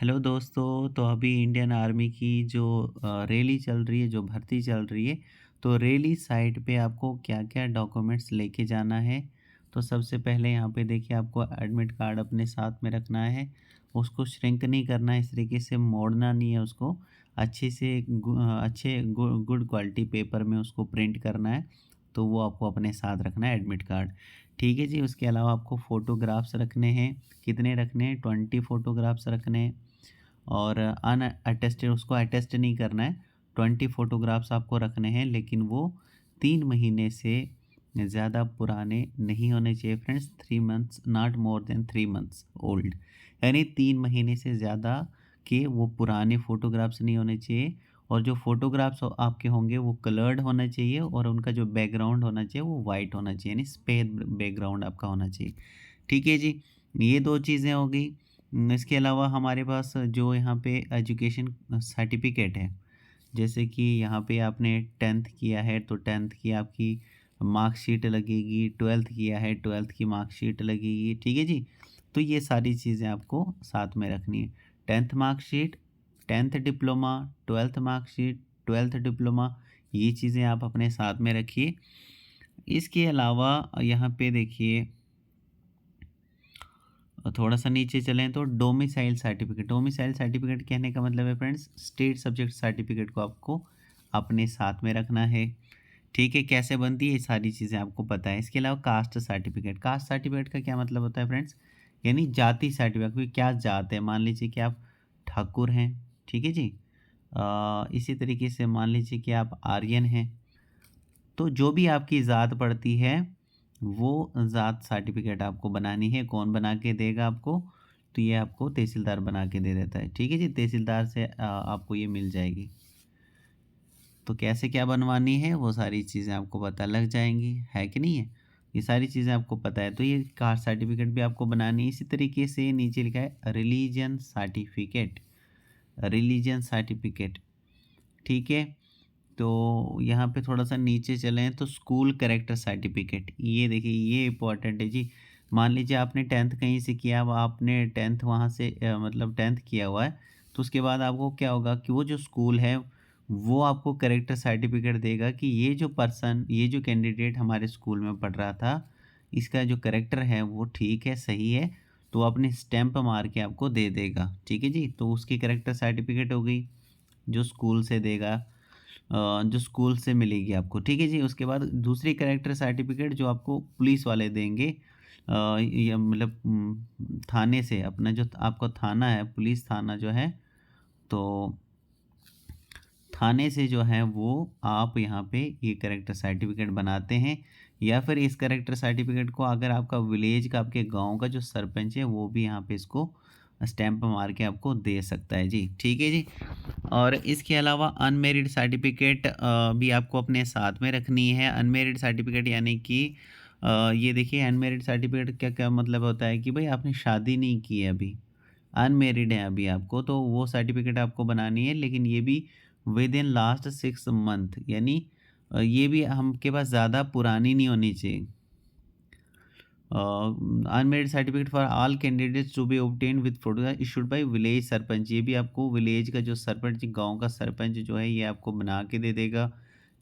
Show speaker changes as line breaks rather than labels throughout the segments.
Hello दोस्तों, तो अभी इंडियन आर्मी की जो रैली चल रही है, जो भर्ती चल रही है, तो रैली साइट पे आपको क्या-क्या डॉक्यूमेंट्स लेके जाना है। तो सबसे पहले यहाँ पे देखिए आपको एडमिट कार्ड अपने साथ में रखना है, उसको श्रिंक नहीं करना है, इस तरीके से मोड़ना नहीं है उसको, अच्छे से अच्छे गुड क्वालिटी पेपर में उसको प्रिंट करना है, तो वो आपको अपने साथ रखना है एडमिट कार्ड। ठीक है जी, उसके अलावा आपको फ़ोटोग्राफ्स रखने हैं, कितने रखने हैं? 20 फ़ोटोग्राफ्स रखने हैं। और अनअटेस्टेड उसको अटेस्ट नहीं करना है। 20 फ़ोटोग्राफ्स आपको रखने हैं, लेकिन वो 3 महीने से ज़्यादा पुराने नहीं होने चाहिए friends. 3 months not more than 3 months old, यानी 3 महीने से ज़्यादा के वो पुराने फ़ोटोग्राफ्स नहीं होने चाहिए। और जो फ़ोटोग्राफ्स आपके होंगे वो कलर्ड होना चाहिए, और उनका जो बैकग्राउंड होना चाहिए वो वाइट होना चाहिए, यानी सफ़ेद बैकग्राउंड आपका होना चाहिए। ठीक है जी, ये 2 चीज़ें हो गई। इसके अलावा हमारे पास जो यहाँ पे एजुकेशन सर्टिफिकेट है, जैसे कि यहाँ पे आपने 10th किया है तो 10th की आपकी मार्कशीट लगेगी, 12th किया है 12th की मार्कशीट लगेगी, ठीक है जी। तो ये सारी चीज़ें आपको साथ में रखनी है। 10th marksheet, 10th diploma, 12th marksheet, 12th diploma, ये चीज़ें आप अपने साथ में रखिए। इसके अलावा यहाँ पे देखिए, थोड़ा-सा नीचे चलें तो डोमिसाइल सर्टिफ़िकेट। डोमिसाइल सर्टिफ़िकेट कहने का मतलब है फ्रेंड्स, स्टेट सब्जेक्ट सर्टिफ़िकेट को आपको अपने साथ में रखना है। ठीक है, कैसे बनती है ये सारी चीज़ें आपको पता है। इसके अलावा कास्ट सर्टिफ़िकेट। कास्ट सर्टिफ़िकेट का क्या मतलब होता है फ्रेंड्स? यानी जाति सर्टिफ़िकेट, आपकी क्या जात है। मान लीजिए कि आप ठाकुर हैं, ठीक है जी। इसी तरीके से मान लीजिए कि आप आर्यन हैं। तो जो भी आपकी ज़ात पड़ती है, वो ज़ात सर्टिफ़िकेट आपको बनानी है। कौन बना के देगा आपको? तो ये आपको तहसीलदार बना के दे देता है। ठीक है जी, तहसीलदार से आपको ये मिल जाएगी। तो कैसे क्या बनवानी है, वो सारी चीज़ें आपको पता लग जाएँगी, है कि नहीं है? ये सारी चीज़ें आपको पता है, तो ये कास्ट सर्टिफ़िकेट भी आपको बनानी है। इसी तरीके से नीचे लिखा है रिलीजन सर्टिफ़िकेट, रिलीजन सर्टिफ़िकेट, ठीक है? तो यहाँ पे थोड़ा-सा नीचे चलें तो स्कूल कैरेक्टर सर्टिफ़िकेट, ये देखिए ये इम्पोर्टेंट है जी। मान लीजिए आपने 10th कहीं से किया, अब आपने 10th वहाँ से मतलब 10th किया हुआ है, तो उसके बाद आपको क्या होगा कि वो जो स्कूल है, वो आपको कैरेक्टर सर्टिफ़िकेट देगा कि ये जो पर्सन, ये जो कैंडिडेट हमारे स्कूल में पढ़ रहा था, इसका जो कैरेक्टर है वो ठीक है, सही है, तो वो अपनी स्टैम्प मार के आपको दे देगा। ठीक है जी? तो उसकी कैरेक्टर सर्टिफ़िकेट हो गई, जो स्कूल से देगा। जो स्कूल से मिलेगी आपको, ठीक है जी। उसके बाद दूसरी कैरेक्टर सर्टिफ़िकेट जो आपको पुलिस वाले देंगे, या मतलब थाने से, अपना जो आपका थाना है, पुलिस थाना जो है, तो थाने से जो है वो आप यहाँ पे ये कैरेक्टर सर्टिफ़िकेट बनाते हैं। या फिर इस कैरेक्टर सर्टिफ़िकेट को अगर आपका विलेज का, आपके गाँव का जो सरपंच है, वो भी यहाँ पे इसको स्टैम्प मार के आपको दे सकता है जी, ठीक है जी। और इसके अलावा अनमेरिड सर्टिफ़िकेट भी आपको अपने साथ में रखनी है। अनमेरिड सर्टिफ़िकेट यानी कि ये देखिए, अनमेरिड सर्टिफ़िकेट का क्या मतलब होता है कि भई आपने शादी नहीं की है अभी, अनमेरिड हैं अभी आपको, तो वो सर्टिफ़िकेट आपको बनानी है, लेकिन ये भी विदिन लास्ट 6 मंथ, यानी ये भी हम के पास ज़्यादा पुरानी नहीं होनी चाहिए। Unmarried certificate for all candidates to be obtain with photo issued by village sarpanch, ये भी आपको विलेज का जो सरपंच, गांव का सरपंच जो है, ये आपको बना के दे देगा।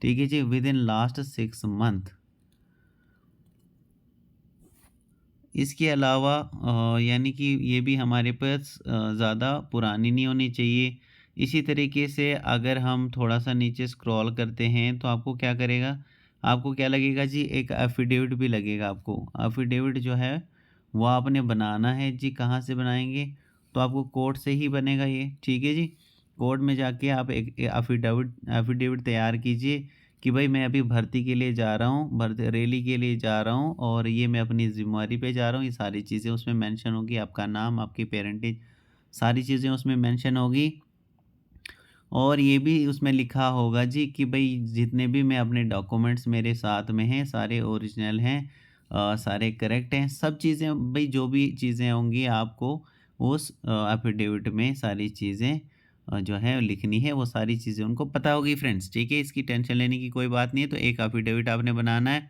ठीक है जी, विद इन लास्ट 6 मंथ। इसके अलावा यानी कि ये भी हमारे पास ज़्यादा पुरानी नहीं होनी चाहिए। इसी तरीके से अगर हम थोड़ा-सा नीचे स्क्रॉल करते हैं तो आपको क्या करेगा, आपको क्या लगेगा जी, एक एफ़िडेविट भी लगेगा आपको। एफ़िडेविट जो है वो आपने बनाना है जी, कहाँ से बनाएँगे? तो आपको कोर्ट से ही बनेगा ये, ठीक है जी। कोर्ट में जाके आप एक एफ़िडेविट एफ़िडेविट तैयार कीजिए कि भाई मैं अभी भर्ती के लिए जा रहा हूँ, भर्ती रैली के लिए जा रहा हूँ, और ये मैं अपनी ज़िम्मेवारी पे जा रहा हूँ। ये सारी चीज़ें उसमें मेंशन होगी, आपका नाम, आपकी पेरेंटेज, सारी चीज़ें उसमें मेंशन होगी। और ये भी उसमें लिखा होगा जी कि भई जितने भी मैं अपने डॉक्यूमेंट्स मेरे साथ में हैं, सारे ओरिजिनल हैं, सारे करेक्ट हैं। सब चीज़ें भई, जो भी चीज़ें होंगी आपको उस एफ़िडेविट में सारी चीज़ें जो है लिखनी है, वो सारी चीज़ें उनको पता होगी फ्रेंड्स, ठीक है? इसकी टेंशन लेने की कोई बात नहीं है, तो एक एफ़िडेविट आपने बनाना है।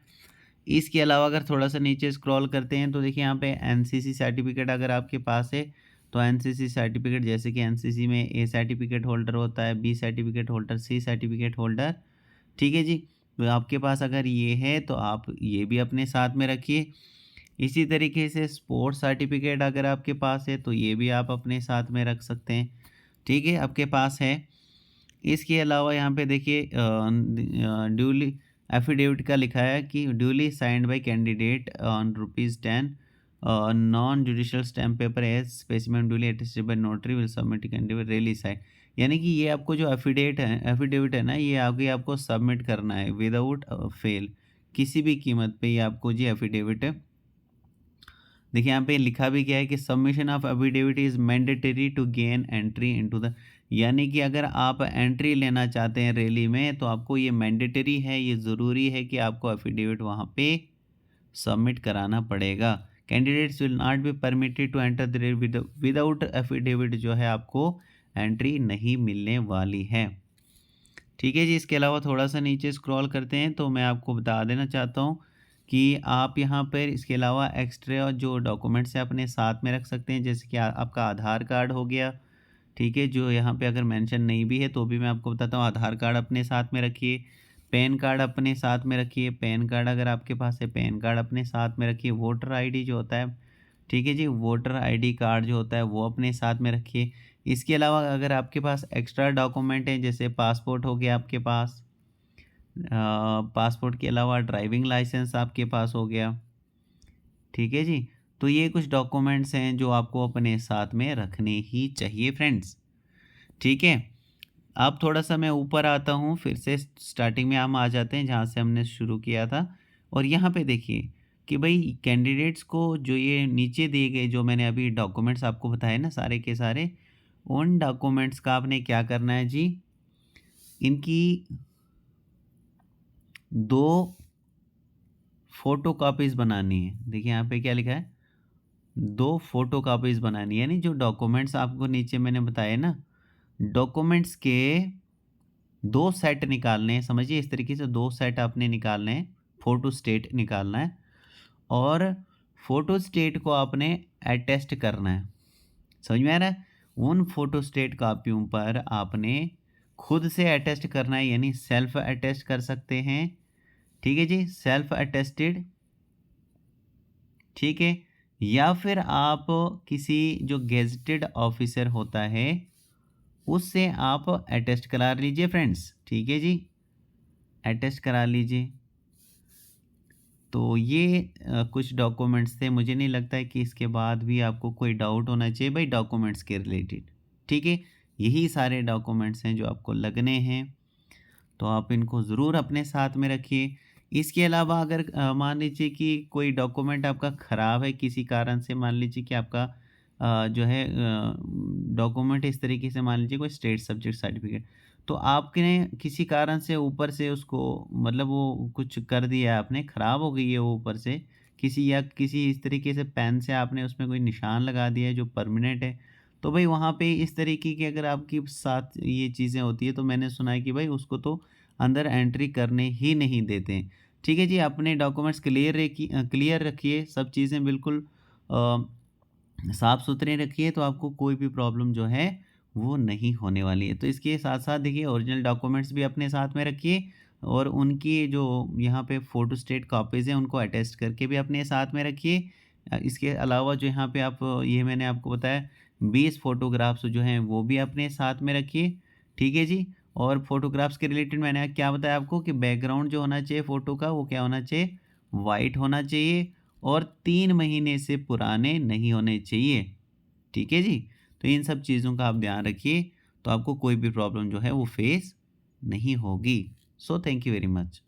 इसके अलावा अगर थोड़ा-सा नीचे स्क्रॉल करते हैं तो देखिए यहाँ पे एनसीसी सर्टिफ़िकेट अगर आपके पास है, तो एनसीसी सर्टिफिकेट, जैसे कि एनसीसी में ए सर्टिफिकेट होल्डर होता है, B certificate holder, C certificate holder, ठीक है जी। तो आपके पास अगर ये है तो आप ये भी अपने साथ में रखिए। इसी तरीके से स्पोर्ट्स सर्टिफिकेट अगर आपके पास है तो ये भी आप अपने साथ में रख सकते हैं, ठीक है, आपके पास है। इसके अलावा यहाँ पे देखिए ड्यूली एफिडेविट का लिखा है कि duly signed by candidate on ₹10 non judicial stamp paper as specimen duly attested by notary will submit candidate really sign. यानी कि ये आपको जो एफिडेविट है ना, ये आगे आपको सबमिट करना है विदाउट फेल, किसी भी कीमत पे ये आपको जी एफिडेविट है। देखिए यहाँ पे लिखा भी क्या है कि submission of affidavit is mandatory to gain entry into the, यानी कि अगर आप एंट्री लेना चाहते हैं रैली में तो आपको ये मैंडेटरी है, ये ज़रूरी है कि आपको एफिडेविट वहाँ पे सबमिट कराना पड़ेगा। Candidates will not be permitted to enter the rally without affidavit, जो है आपको एंट्री नहीं मिलने वाली है, ठीक है जी। इसके अलावा थोड़ा सा नीचे स्क्रॉल करते हैं तो मैं आपको बता देना चाहता हूँ कि आप यहाँ पर इसके अलावा एक्स्ट्रा जो डॉक्यूमेंट्स हैं अपने साथ में रख सकते हैं, जैसे कि आपका आधार कार्ड हो गया, ठीक है, जो यहाँ पे अगर मेंशन नहीं भी है तो भी मैं आपको बताता हूँ, आधार कार्ड अपने साथ में रखिए, पैन कार्ड अपने साथ में रखिए, पैन कार्ड अगर आपके पास है पैन कार्ड अपने साथ में रखिए, वोटर आईडी जो होता है, ठीक है जी, वोटर आईडी कार्ड जो होता है वो अपने साथ में रखिए। इसके अलावा अगर आपके पास एक्स्ट्रा डॉक्यूमेंट हैं, जैसे पासपोर्ट हो गया आपके पास, पासपोर्ट के अलावा ड्राइविंग लाइसेंस आपके पास हो गया, ठीक है जी। तो ये कुछ डॉक्यूमेंट्स हैं जो आपको अपने साथ में रखने ही चाहिए फ्रेंड्स, ठीक है। अब थोड़ा सा मैं ऊपर आता हूँ, फिर से स्टार्टिंग में हम आ जाते हैं जहाँ से हमने शुरू किया था। और यहाँ पे देखिए कि भाई कैंडिडेट्स को जो ये नीचे दिए गए जो मैंने अभी डॉक्यूमेंट्स आपको बताए ना सारे के सारे, उन डॉक्यूमेंट्स का आपने क्या करना है जी, इनकी 2 फोटोकॉपीज़ बनानी है। देखिए यहाँ पे क्या लिखा है, 2 फोटोकॉपीज़ बनानी है, यानी जो डॉक्यूमेंट्स आपको नीचे मैंने बताए ना, डॉक्यूमेंट्स के 2 सेट निकालने हैं, समझिए इस तरीके से 2 सेट आपने निकालने हैं, फ़ोटो स्टेट निकालना है और फ़ोटो स्टेट को आपने अटेस्ट करना है, समझ में आ रहा है? उन फ़ोटो स्टेट कॉपियों पर आपने खुद से अटेस्ट करना है, यानी सेल्फ अटेस्ट कर सकते हैं, ठीक है जी, सेल्फ अटेस्टेड, ठीक है, या फिर आप किसी जो गेज़ेटेड ऑफिसर होता है उससे आप अटेस्ट करा लीजिए फ्रेंड्स, ठीक है जी, अटेस्ट करा लीजिए। तो ये कुछ डॉक्यूमेंट्स थे, मुझे नहीं लगता है कि इसके बाद भी आपको कोई डाउट होना चाहिए भाई डॉक्यूमेंट्स के रिलेटेड, ठीक है। यही सारे डॉक्यूमेंट्स हैं जो आपको लगने हैं, तो आप इनको ज़रूर अपने साथ में रखिए। इसके अलावा अगर मान लीजिए कि कोई डॉक्यूमेंट आपका ख़राब है किसी कारण से, मान लीजिए कि आपका जो है डॉक्यूमेंट इस तरीके से, मान लीजिए कोई स्टेट सब्जेक्ट सर्टिफिकेट, तो आपने किसी कारण से ऊपर से उसको, मतलब वो कुछ कर दिया आपने, ख़राब हो गई है वो ऊपर से, किसी इस तरीके से पेन से आपने उसमें कोई निशान लगा दिया है जो परमानेंट है, तो भाई वहाँ पे इस तरीके की अगर आपके साथ ये चीज़ें होती है तो मैंने सुना है कि भाई उसको तो अंदर एंट्री करने ही नहीं देते हैं, ठीक है जी। अपने डॉक्यूमेंट्स क्लियर रखिए, सब चीज़ें बिल्कुल साफ़ सुथरे रखिए, तो आपको कोई भी प्रॉब्लम जो है वो नहीं होने वाली है। तो इसके साथ-साथ देखिए ओरिजिनल डॉक्यूमेंट्स भी अपने साथ में रखिए और उनकी जो यहाँ पे फ़ोटोस्टेट कॉपीज़ हैं उनको अटैच करके भी अपने साथ में रखिए। इसके अलावा जो यहाँ पे आप, ये मैंने आपको बताया 20 फ़ोटोग्राफ्स जो हैं वो भी अपने साथ में रखिए, ठीक है जी। और फ़ोटोग्राफ्स के रिलेटेड मैंने क्या बताया आपको कि बैकग्राउंड जो होना चाहिए फ़ोटो का वो क्या होना चाहिए, वाइट होना चाहिए और 3 महीने से पुराने नहीं होने चाहिए, ठीक है जी। तो इन सब चीज़ों का आप ध्यान रखिए, तो आपको कोई भी प्रॉब्लम जो है वो फेस नहीं होगी। So thank you very much.